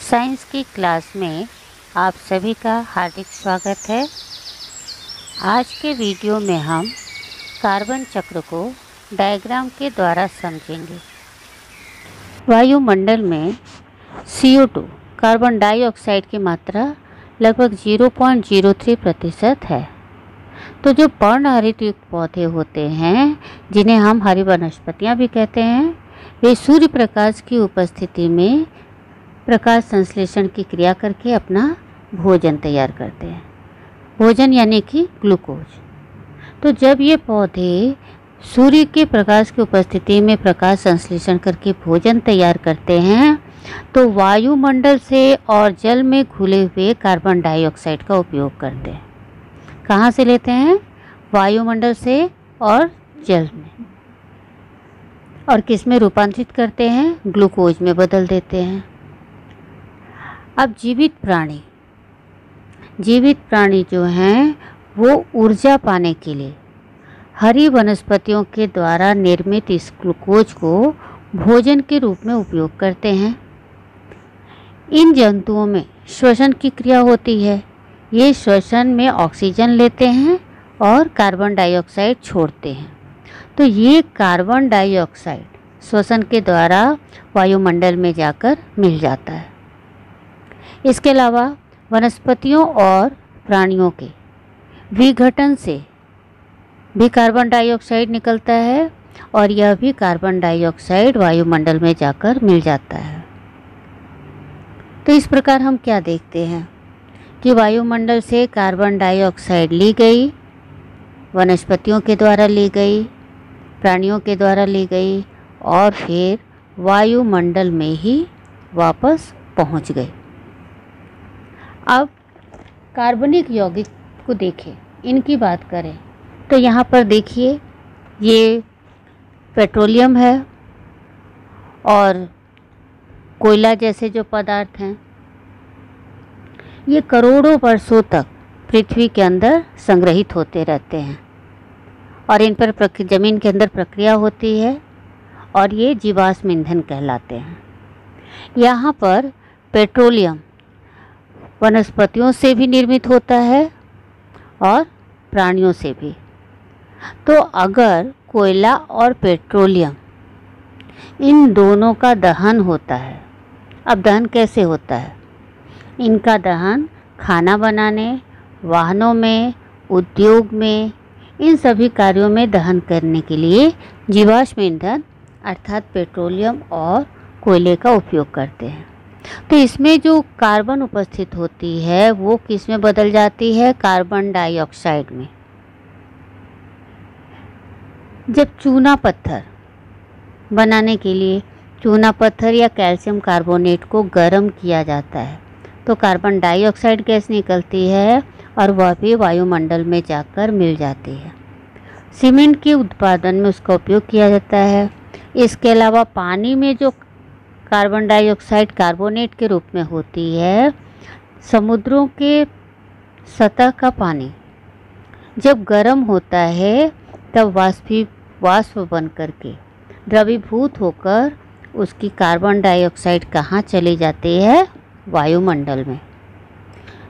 Science की class में आप सभी का हार्दिक स्वागत है। आज के वीडियो में हम कार्बन चक्र को डायग्राम के द्वारा समझेंगे। वायुमंडल में CO2 कार्बन डाइऑक्साइड की मात्रा लगभग 0.03% है। तो जो पर्णहरित युक्त पौधे होते हैं, जिन्हें हम हरी वनस्पतियाँ भी कहते हैं, वे सूर्य प्रकाश की उपस्थिति में प्रकाश संश्लेषण की क्रिया करके अपना भोजन तैयार करते हैं। भोजन यानी कि ग्लूकोज। तो जब ये पौधे सूर्य के प्रकाश की उपस्थिति में प्रकाश संश्लेषण करके भोजन तैयार करते हैं, तो वायुमंडल से और जल में घुले हुए कार्बन डाइऑक्साइड का उपयोग करते हैं। कहाँ से लेते हैं? वायुमंडल से और जल में। और किस में रूपांतरित करते हैं? ग्लूकोज में बदल देते हैं। अब जीवित प्राणी जो हैं, वो ऊर्जा पाने के लिए हरी वनस्पतियों के द्वारा निर्मित इस ग्लूकोज को भोजन के रूप में उपयोग करते हैं। इन जंतुओं में श्वसन की क्रिया होती है। ये श्वसन में ऑक्सीजन लेते हैं और कार्बन डाइऑक्साइड छोड़ते हैं। तो ये कार्बन डाइऑक्साइड श्वसन के द्वारा वायुमंडल में जाकर मिल जाता है। इसके अलावा वनस्पतियों और प्राणियों के विघटन से भी कार्बन डाइऑक्साइड निकलता है और यह भी कार्बन डाइऑक्साइड वायुमंडल में जाकर मिल जाता है। तो इस प्रकार हम क्या देखते हैं कि वायुमंडल से कार्बन डाइऑक्साइड ली गई, वनस्पतियों के द्वारा ली गई, प्राणियों के द्वारा ली गई और फिर वायुमंडल में ही वापस पहुंच गई। अब कार्बनिक यौगिक को देखें, इनकी बात करें तो यहाँ पर देखिए, ये पेट्रोलियम है और कोयला जैसे जो पदार्थ हैं, ये करोड़ों वर्षों तक पृथ्वी के अंदर संग्रहित होते रहते हैं और इन पर जमीन के अंदर प्रक्रिया होती है और ये जीवाश्म ईंधन कहलाते हैं। यहाँ पर पेट्रोलियम वनस्पतियों से भी निर्मित होता है और प्राणियों से भी। तो अगर कोयला और पेट्रोलियम इन दोनों का दहन होता है, अब दहन कैसे होता है? इनका दहन खाना बनाने, वाहनों में, उद्योग में, इन सभी कार्यों में दहन करने के लिए जीवाश्म ईंधन अर्थात पेट्रोलियम और कोयले का उपयोग करते हैं। तो इसमें जो कार्बन उपस्थित होती है वो किस में बदल जाती है? कार्बन डाइऑक्साइड में। जब चूना पत्थर बनाने के लिए चूना पत्थर या कैल्शियम कार्बोनेट को गर्म किया जाता है तो कार्बन डाइऑक्साइड गैस निकलती है और वह भी वायुमंडल में जाकर मिल जाती है। सीमेंट के उत्पादन में उसका उपयोग किया जाता है। इसके अलावा पानी में जो कार्बन डाइऑक्साइड कार्बोनेट के रूप में होती है, समुद्रों के सतह का पानी जब गर्म होता है तब वाष्प बन करके द्रवीभूत होकर उसकी कार्बन डाइऑक्साइड कहाँ चली जाती है? वायुमंडल में।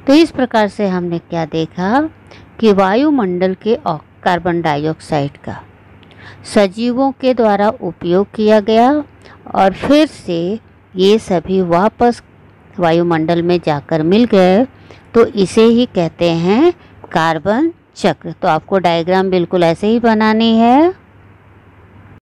तो इस प्रकार से हमने क्या देखा कि वायुमंडल के कार्बन डाइऑक्साइड का सजीवों के द्वारा उपयोग किया गया और फिर से ये सभी वापस वायुमंडल में जाकर मिल गए। तो इसे ही कहते हैं कार्बन चक्र। तो आपको डायग्राम बिल्कुल ऐसे ही बनानी है।